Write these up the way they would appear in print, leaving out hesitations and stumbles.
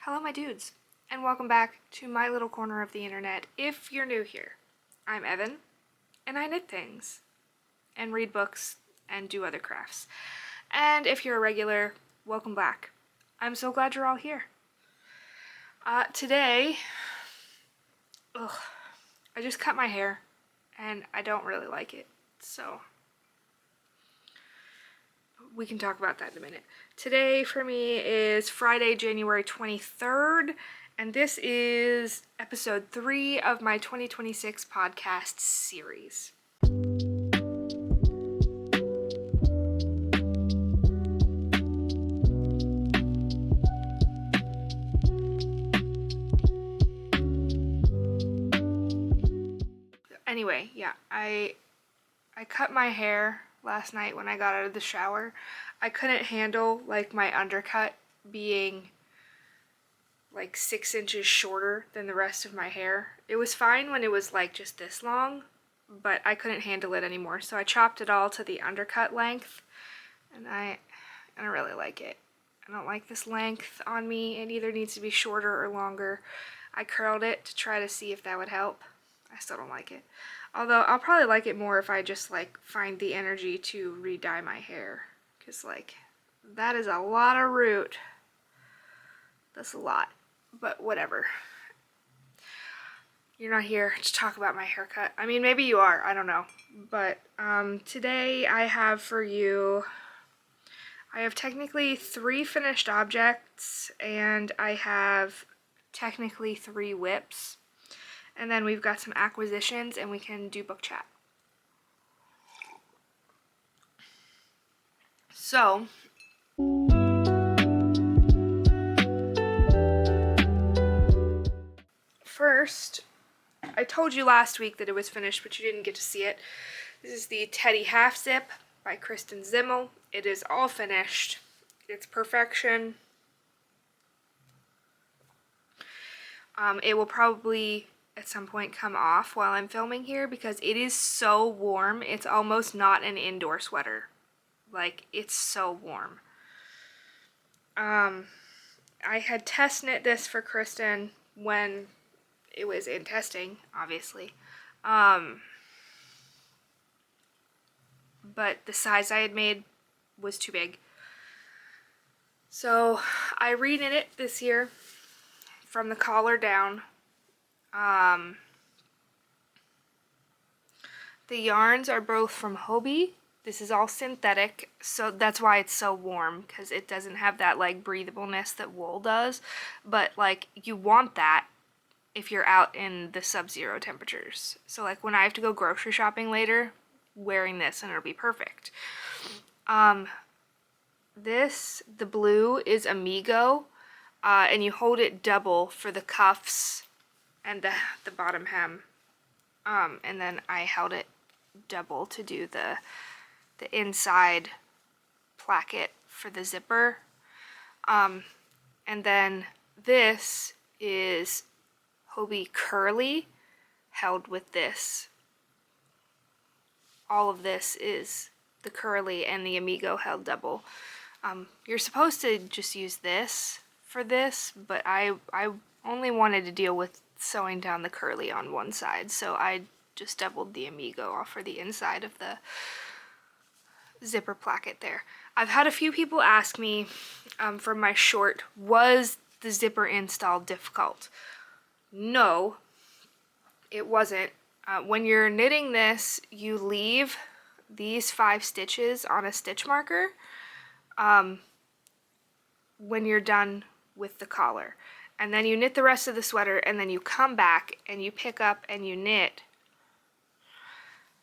Hello my dudes, and welcome back to my little corner of the internet. If you're new here, I'm Evan, and I knit things, and read books, and do other crafts. And if you're a regular, welcome back. I'm so glad you're all here. Today, I just cut my hair, and I don't really like it, so we can talk about that in a minute. Today for me is Friday, January 23rd, and this is episode 3 of my 2026 podcast series. Anyway, yeah, I cut my hair last night when I got out of the shower. I couldn't handle like my undercut being like 6 inches shorter than the rest of my hair. It was fine when it was like just this long, but I couldn't handle it anymore. So I chopped it all to the undercut length, and I don't really like it. I don't like this length on me. It either needs to be shorter or longer. I curled it to try to see if that would help. I still don't like it. Although I'll probably like it more if I just like find the energy to re-dye my hair. Because like, that is a lot of root. That's a lot. But whatever. You're not here to talk about my haircut. I mean, maybe you are. I don't know. But today I have for you, I have technically 3 finished objects, and I have technically 3 whips. And then we've got some acquisitions, and we can do book chat. So, first, I told you last week that it was finished, but you didn't get to see it. This is the Teddy Half Zip by Kristen Zimmel. It is all finished. It's perfection. It will probably at some point come off while I'm filming here because it is so warm. It's almost not an indoor sweater. Like, it's so warm. I had test knit this for Kristen when it was in testing, obviously. But the size I had made was too big. So I reknit it this year from the collar down. The yarns are both from Hobie. This is all synthetic, so that's why it's so warm, because it doesn't have that like breathableness that wool does. But like, you want that if you're out in the sub-zero temperatures. So like when I have to go grocery shopping later, wearing this and it'll be perfect. The blue is Amigo, and you hold it double for the cuffs and the bottom hem. And then I held it double to do the inside placket for the zipper. And then this is Hobie Curly held with this. All of this is the Curly and the Amigo held double. You're supposed to just use this for this, but I only wanted to deal with sewing down the Curly on one side, so I just doubled the Amigo off for the inside of the zipper placket there. I've had a few people ask me from my short, was the zipper install difficult? No, it wasn't. When you're knitting this, you leave these 5 stitches on a stitch marker when you're done with the collar. And then you knit the rest of the sweater, and then you come back and you pick up and you knit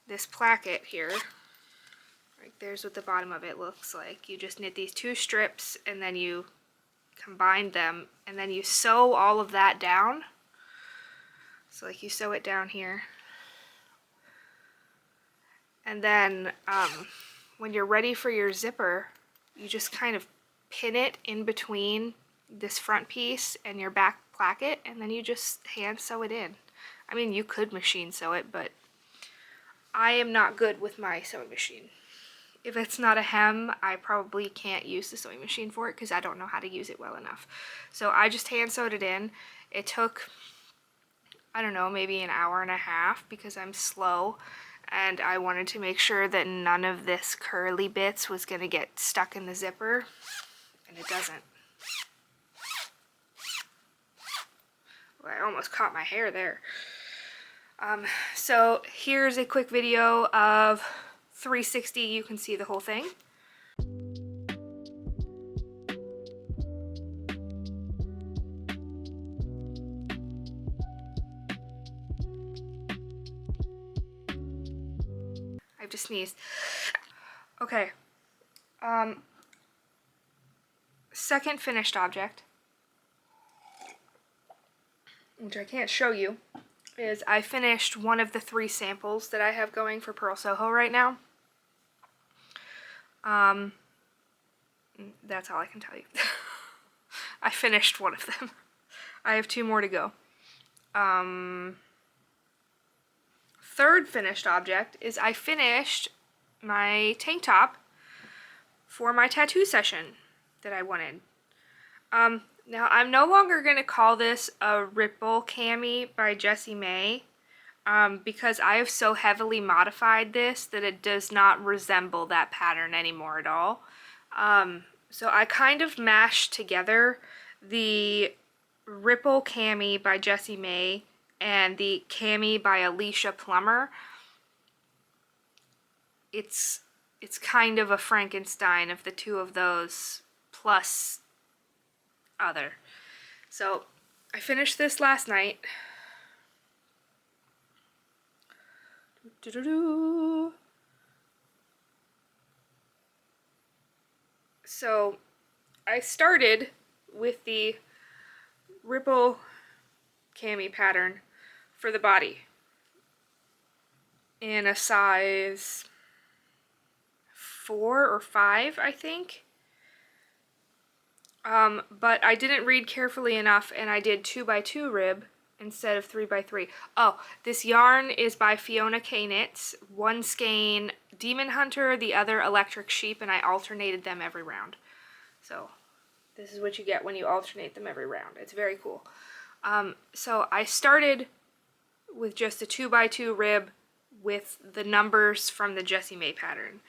this placket here. Right there's what the bottom of it looks like. You just knit these 2 strips, and then you combine them, and then you sew all of that down. So like you sew it down here. And then when you're ready for your zipper, you just kind of pin it in between this front piece and your back placket, and then you just hand sew it in. I mean, you could machine sew it, but I am not good with my sewing machine. if it's not a hem, I probably can't use the sewing machine for it because I don't know how to use it well enough. So I just hand sewed it in. It took, I don't know, maybe an hour and a half because I'm slow and I wanted to make sure that none of this curly bits was going to get stuck in the zipper, and it doesn't. Well, I almost caught my hair there. So here's a quick video of 360. You can see the whole thing. I've just sneezed. Okay. Second finished object, which I can't show you, is I finished one of the 3 samples that I have going for Purl Soho right now. That's all I can tell you. I finished one of them. I have 2 more to go. Third finished object is I finished my tank top for my tattoo session that I wanted. Now I'm no longer going to call this a Ripple Cami by Jessie May because I have so heavily modified this that it does not resemble that pattern anymore at all. So I kind of mashed together the Ripple Cami by Jessie May and the Cami by Alicia Plummer. It's kind of a Frankenstein of the 2 of those plus other. So I finished this last night. So I started with the Ripple Cami pattern for the body in a size 4 or 5, I think. But I didn't read carefully enough and I did 2x2 rib instead of 3x3. Oh, this yarn is by Fiona K Knits. One skein Demon Hunter, the other Electric Sheep, and I alternated them every round. So this is what you get when you alternate them every round. It's very cool. So I started with just a 2x2 rib with the numbers from the Jessie May pattern.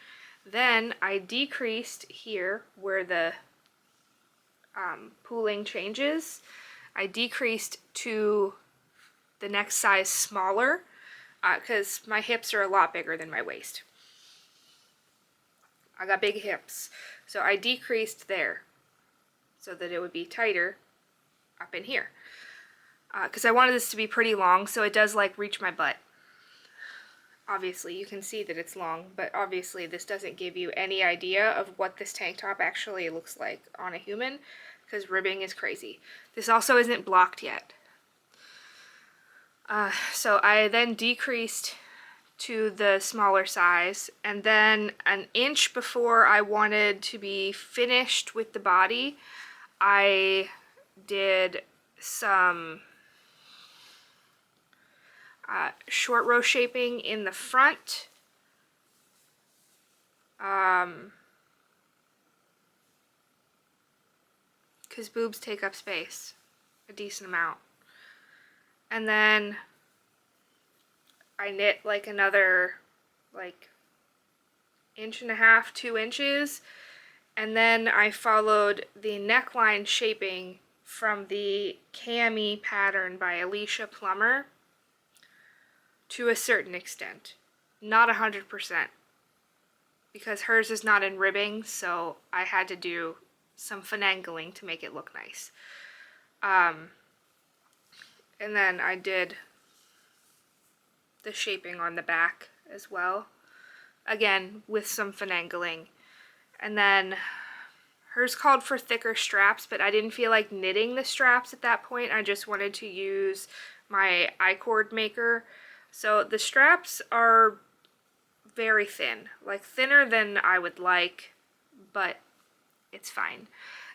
Then I decreased here where the pooling changes. I decreased to the next size smaller because my hips are a lot bigger than my waist. I got big hips, so I decreased there so that it would be tighter up in here because I wanted this to be pretty long, so it does like reach my butt. Obviously you can see that it's long, but obviously this doesn't give you any idea of what this tank top actually looks like on a human because ribbing is crazy. This also isn't blocked yet. So I then decreased to the smaller size, and then an inch before I wanted to be finished with the body, I did some short row shaping in the front. Because boobs take up space a decent amount. And then I knit like another like 1.5 to 2 inches, and then I followed the neckline shaping from the Cami pattern by Alicia Plummer to a certain extent, not 100%, because hers is not in ribbing, so I had to do some finagling to make it look nice. And then I did the shaping on the back as well, again with some finagling. And then hers called for thicker straps, but I didn't feel like knitting the straps at that point. I just wanted to use my I-cord maker. So the straps are very thin, like thinner than I would like, but it's fine.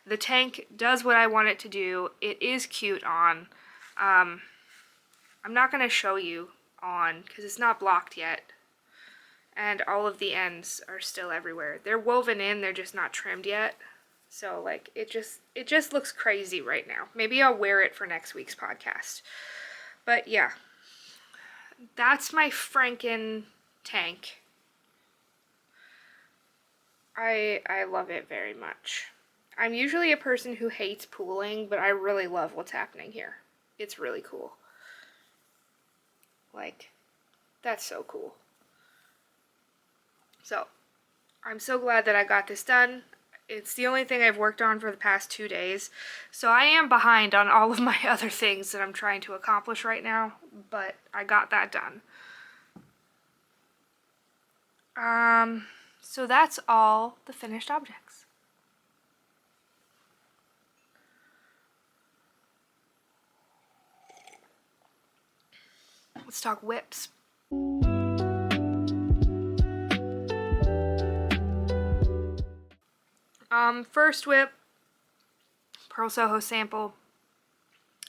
The tank does what I want it to do. It is cute on. I'm not going to show you on because it's not blocked yet, and all of the ends are still everywhere. They're woven in, they're just not trimmed yet. So like it just looks crazy right now. Maybe I'll wear it for next week's podcast. But yeah, that's my Franken tank. I love it very much. I'm usually a person who hates pooling, but I really love what's happening here. It's really cool. Like, that's so cool. So, I'm so glad that I got this done. It's the only thing I've worked on for the past 2 days. So I am behind on all of my other things that I'm trying to accomplish right now, but I got that done. So that's all the finished objects. Let's talk whips. First whip, Purl Soho sample.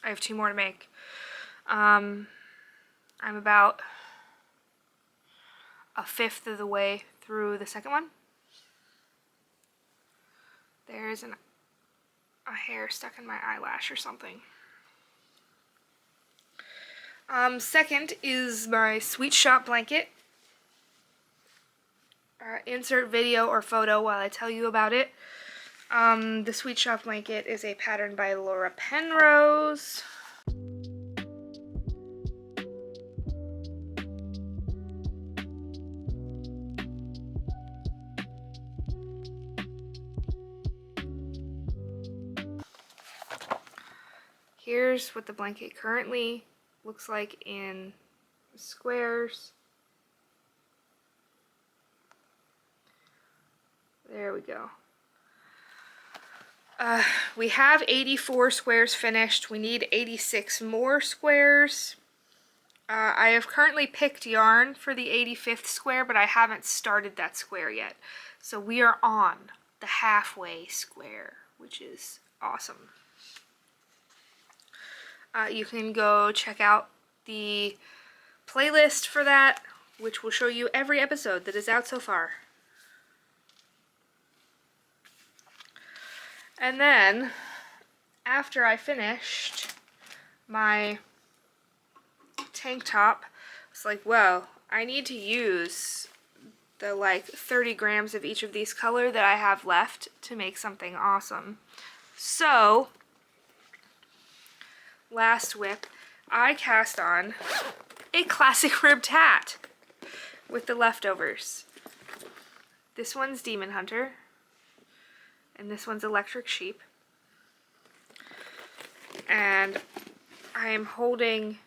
I have 2 more to make. I'm about a fifth of the way through the second one. There's a hair stuck in my eyelash or something. Second is my Sweet Shop blanket. Insert video or photo while I tell you about it. The Sweet Shop blanket is a pattern by Laura Penrose. Here's what the blanket currently looks like in squares. There we go. We have 84 squares finished. We need 86 more squares. I have currently picked yarn for the 85th square, but I haven't started that square yet. So we are on the halfway square, which is awesome. You can go check out the playlist for that, which will show you every episode that is out so far. And then, after I finished my tank top, it's like, well, I need to use the like 30 grams of each of these color that I have left to make something awesome. So, last whip, I cast on a classic ribbed hat with the leftovers. This one's Demon Hunter, and this one's Electric Sheep. And I am holding,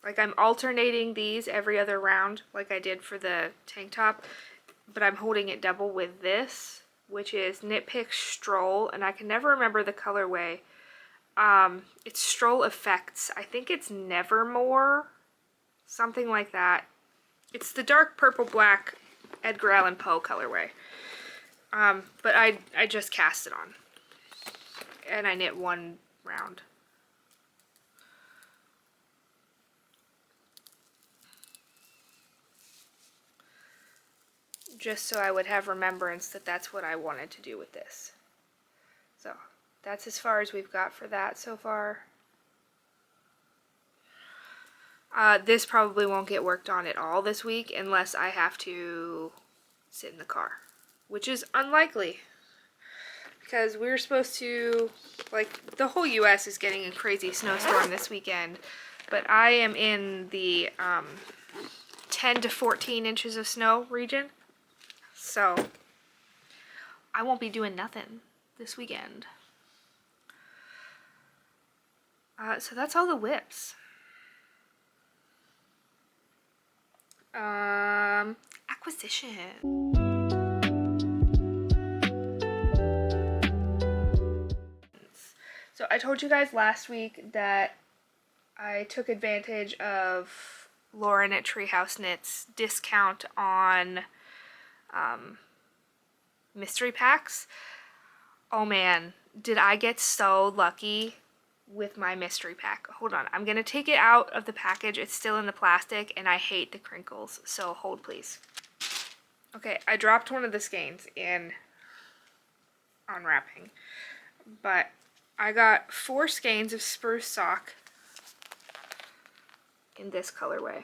like I'm alternating these every other round like I did for the tank top, but I'm holding it double with this, which is Knit Pick Stroll, and I can never remember the colorway. It's Stroll Effects. I think it's Nevermore, something like that. It's the dark purple black Edgar Allan Poe colorway. But I just cast it on, and I knit one round. Just so I would have remembrance that that's what I wanted to do with this. So that's as far as we've got for that so far. This probably won't get worked on at all this week unless I have to sit in the car, which is unlikely because we're supposed to, like, the whole US is getting a crazy snowstorm this weekend, but I am in the 10 to 14 inches of snow region, so I won't be doing nothing this weekend. So that's all the whips. Acquisition. So I told you guys last week that I took advantage of Lauren at Treehouse Knits discount on mystery packs. Oh man, did I get so lucky with my mystery pack. Hold on, I'm gonna take it out of the package. It's still in the plastic and I hate the crinkles, so hold please. Okay, I dropped one of the skeins in unwrapping, but I got 4 skeins of spruce sock in this colorway.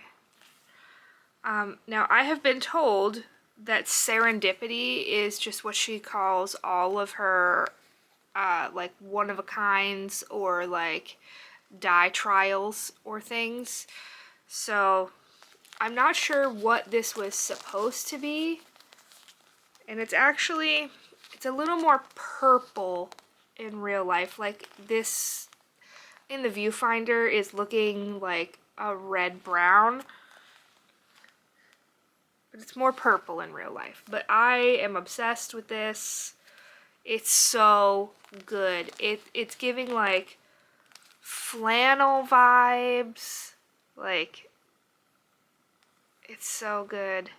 Now I have been told that Serendipity is just what she calls all of her like one-of-a-kinds or like dye trials or things. So I'm not sure what this was supposed to be. And it's a little more purple in real life. Like this in the viewfinder is looking like a red-brown. But it's more purple in real life. But I am obsessed with this. It's so good. It's giving like flannel vibes. Like, it's so good.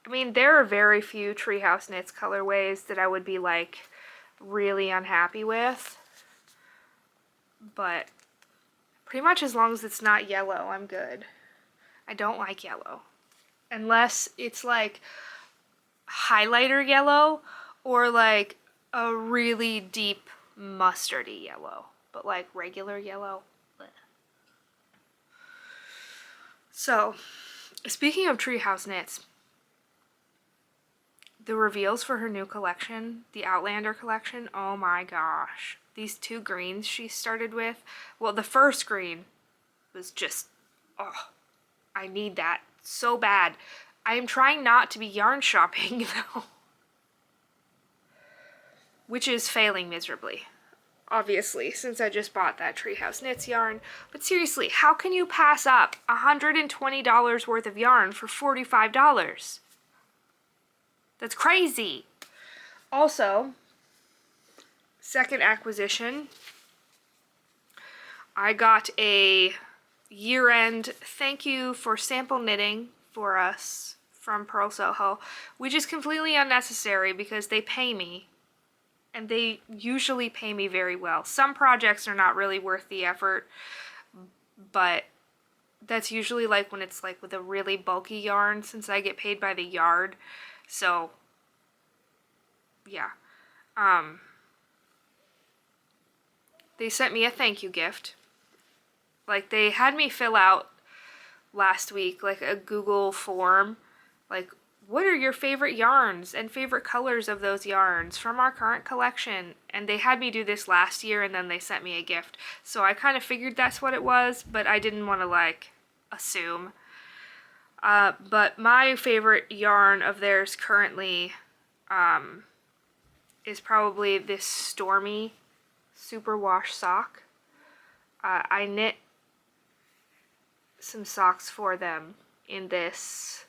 I mean, there are very few Treehouse Knits colorways that I would be like really unhappy with. But pretty much as long as it's not yellow, I'm good. I don't like yellow. Unless it's like highlighter yellow or like a really deep mustardy yellow. But like regular yellow. Bleh. So, speaking of Treehouse Knits, the reveals for her new collection, the Outlander collection, oh my gosh. These 2 greens she started with, well, the first green was just, oh, I need that so bad. I am trying not to be yarn shopping though, which is failing miserably, obviously, since I just bought that Treehouse Knits yarn. But seriously, how can you pass up $120 worth of yarn for $45? That's crazy. Also, second acquisition, I got a year-end thank you for sample knitting for us from Purl Soho, which is completely unnecessary because they pay me, and they usually pay me very well. Some projects are not really worth the effort, but that's usually like when it's like with a really bulky yarn, since I get paid by the yard. So, yeah. They sent me a thank you gift. Like, they had me fill out last week, like, a Google form. Like, what are your favorite yarns and favorite colors of those yarns from our current collection? And they had me do this last year, and then they sent me a gift. So I kind of figured that's what it was, but I didn't want to, like, assume. But my favorite yarn of theirs currently is probably this Stormy Superwash sock. I knit some socks for them in this,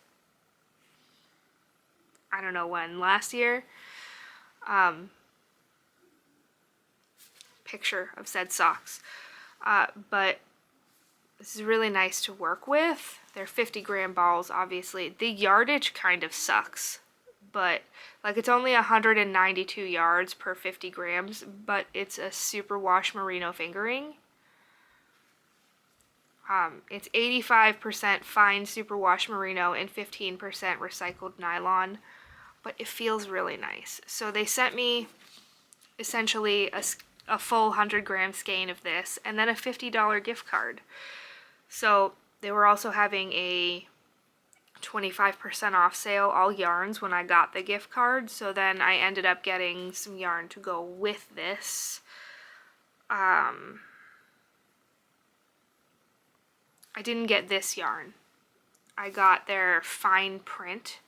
I don't know when, last year. Picture of said socks. But this is really nice to work with. They're 50-gram balls, obviously. The yardage kind of sucks, but like it's only 192 yards per 50 grams, but it's a Superwash merino fingering. It's 85% fine superwash merino and 15% recycled nylon, but it feels really nice. So they sent me essentially a full 100-gram skein of this and then a $50 gift card. So they were also having a 25% off sale, all yarns, when I got the gift card. So then I ended up getting some yarn to go with this. I didn't get this yarn. I got their fine print,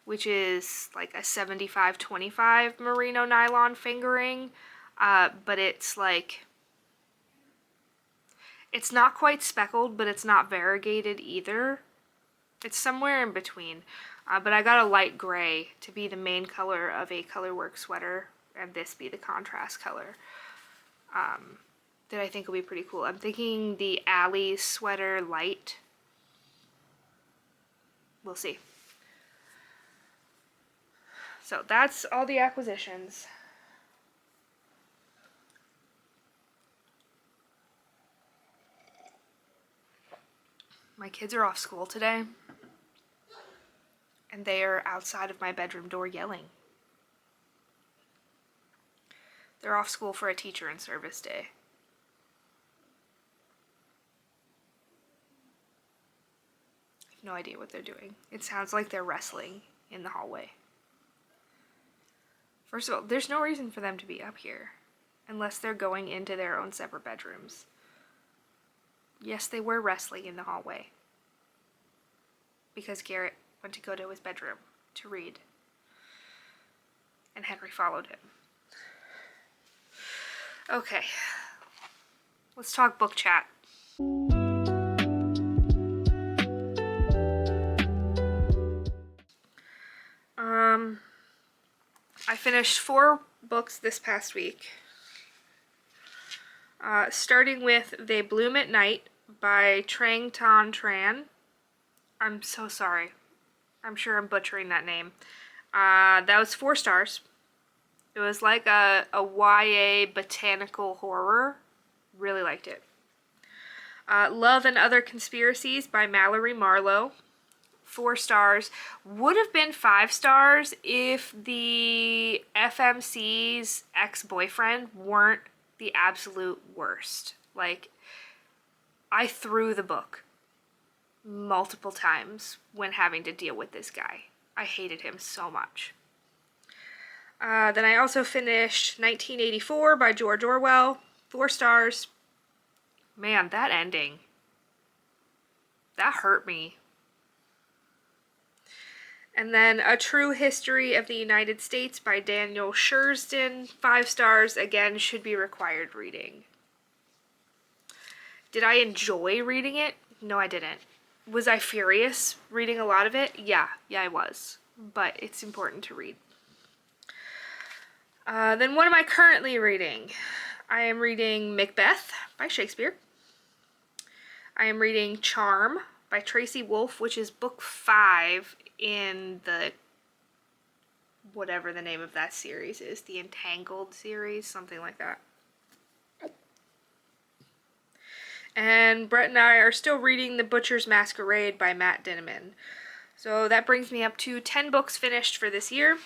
which is like a 75-25 merino nylon fingering, but it's like, it's not quite speckled, but it's not variegated either. It's somewhere in between, but I got a light gray to be the main color of a colorwork sweater, and this be the contrast color. That I think will be pretty cool. I'm thinking the Alley sweater light. We'll see. So that's all the acquisitions. My kids are off school today, and they are outside of my bedroom door yelling. They're off school for a teacher in service day. I have no idea what they're doing. It sounds like they're wrestling in the hallway. First of all, there's no reason for them to be up here unless they're going into their own separate bedrooms. Yes, they were wrestling in the hallway because Garrett went to go to his bedroom to read, and Henry followed him. Okay, let's talk book chat. I finished 4 books this past week. Starting with They Bloom at Night by Trang Tan Tran. I'm so sorry. I'm sure I'm butchering that name. That was 4 stars. It was like a YA botanical horror. Really liked it. Love and Other Conspiracies by Mallory Marlowe. 4 stars. Would have been 5 stars if the FMC's ex-boyfriend weren't the absolute worst. Like, I threw the book multiple times when having to deal with this guy. I hated him so much. Then I also finished 1984 by George Orwell. 4 stars. Man, that ending. That hurt me. And then A True History of the United States by Daniel Sjursen. 5 stars. Again, should be required reading. Did I enjoy reading it? No, I didn't. Was I furious reading a lot of it? Yeah, I was. But it's important to read. Then what am I currently reading? I am reading Macbeth by Shakespeare. I am reading Charm by Tracy Wolff, which is book 5 in the whatever the name of that series is, the Entangled series, something like that. And Brett and I are still reading The Butcher's Masquerade by Matt Dinniman. So that brings me up to 10 books finished for this year.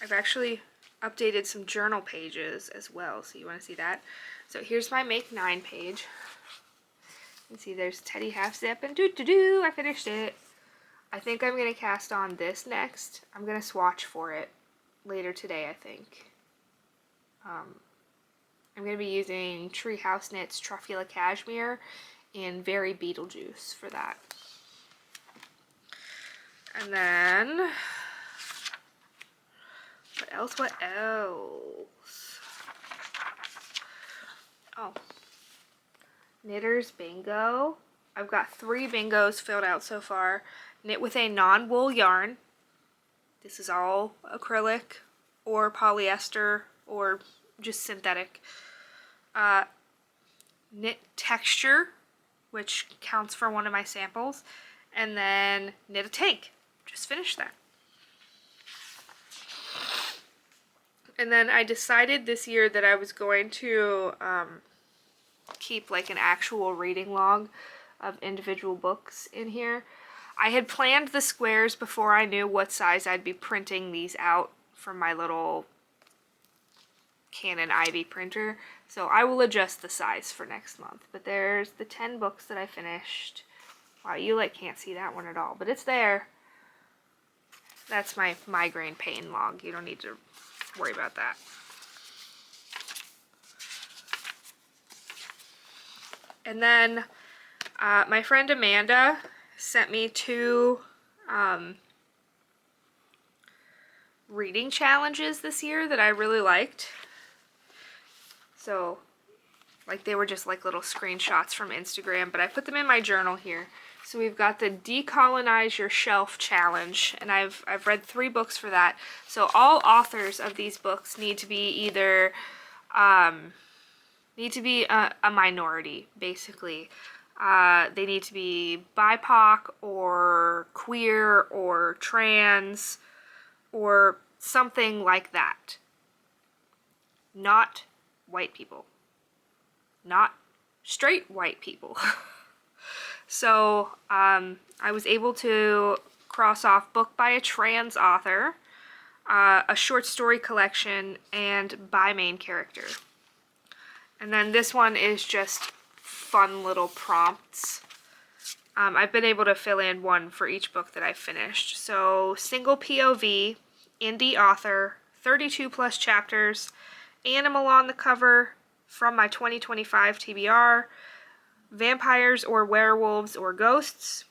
I've actually updated some journal pages as well, so you want to see that. So here's my Make 9 page. You can see there's Teddy Half Zip and doo-doo-doo, I finished it. I think I'm going to cast on this next. I'm going to swatch for it later today, I think. I'm going to be using Treehouse Knits Truffula Cashmere in Very Beetlejuice for that. And then, what else? Oh, Knitters Bingo. I've got 3 bingos filled out so far. Knit with a non-wool yarn. This is all acrylic or polyester or just synthetic. Knit Texture, which counts for one of my samples. And then Knit a Tank. Just finished that. And then I decided this year that I was going to keep like an actual reading log of individual books in here. I had planned the squares before I knew what size I'd be printing these out from my little Canon Ivy printer. So I will adjust the size for next month. But there's the 10 books that I finished. Wow, you like can't see that one at all, but it's there. That's my migraine pain log. You don't need to worry about that. And then my friend Amanda sent me 2 reading challenges this year that I really liked. So, like, they were just like little screenshots from Instagram, but I put them in my journal here. So we've got the Decolonize Your Shelf Challenge, and I've read 3 books for that. So all authors of these books need to be either a minority, basically. They need to be BIPOC or queer or trans or something like that. Not white people. Not straight white people. So I was able to cross off book by a trans author, a short story collection, and by main character. And then this one is just fun little prompts. I've been able to fill in one for each book that I finished. So single POV, indie author, 32 plus chapters, animal on the cover from my 2025 TBR, vampires or werewolves or ghosts,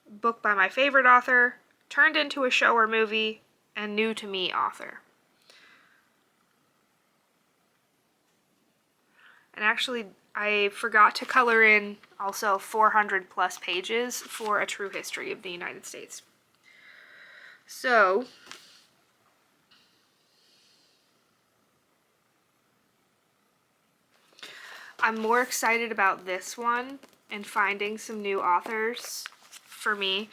book by my favorite author, turned into a show or movie, and new to me author. And actually, I forgot to color in also 400 plus pages for A True History of the United States. So, I'm more excited about this one and finding some new authors for me.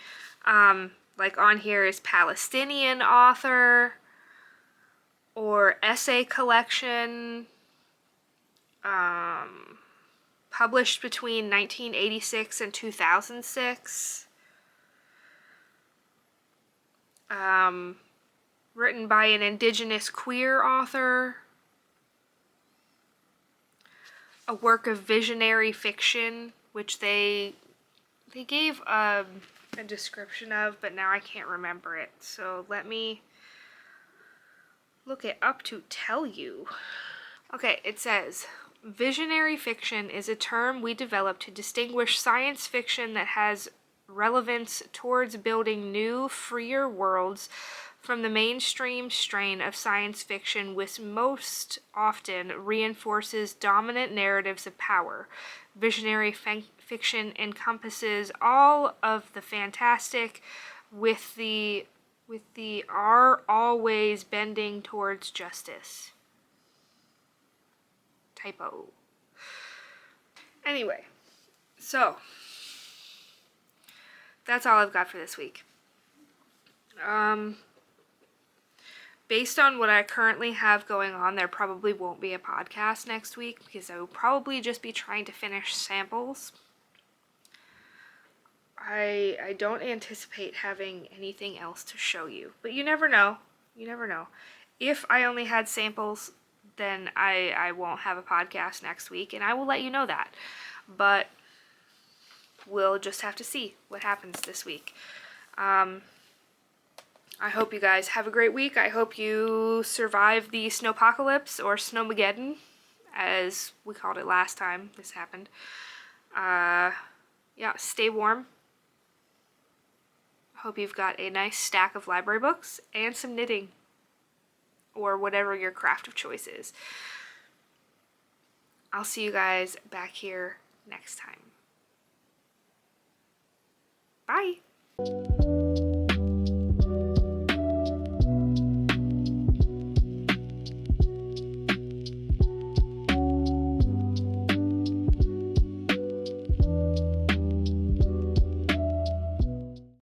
Like on here is Palestinian author or essay collection, published between 1986 and 2006. Written by an indigenous queer author. A work of visionary fiction, which they gave a description of, but now I can't remember it. So let me look it up to tell you. Okay, it says, visionary fiction is a term we developed to distinguish science fiction that has relevance towards building new, freer worlds from the mainstream strain of science fiction, which most often reinforces dominant narratives of power. Visionary fiction encompasses all of the fantastic with the are always bending towards justice. Typo. Anyway, so that's all I've got for this week. Based on what I currently have going on, there probably won't be a podcast next week because I will probably just be trying to finish samples. I don't anticipate having anything else to show you, but you never know. You never know. If I only had samples, then I won't have a podcast next week, and I will let you know that. But we'll just have to see what happens this week. I hope you guys have a great week. I hope you survive the snowpocalypse, or snowmageddon, as we called it last time this happened. Yeah, stay warm. Hope you've got a nice stack of library books and some knitting, or whatever your craft of choice is. I'll see you guys back here next time. Bye!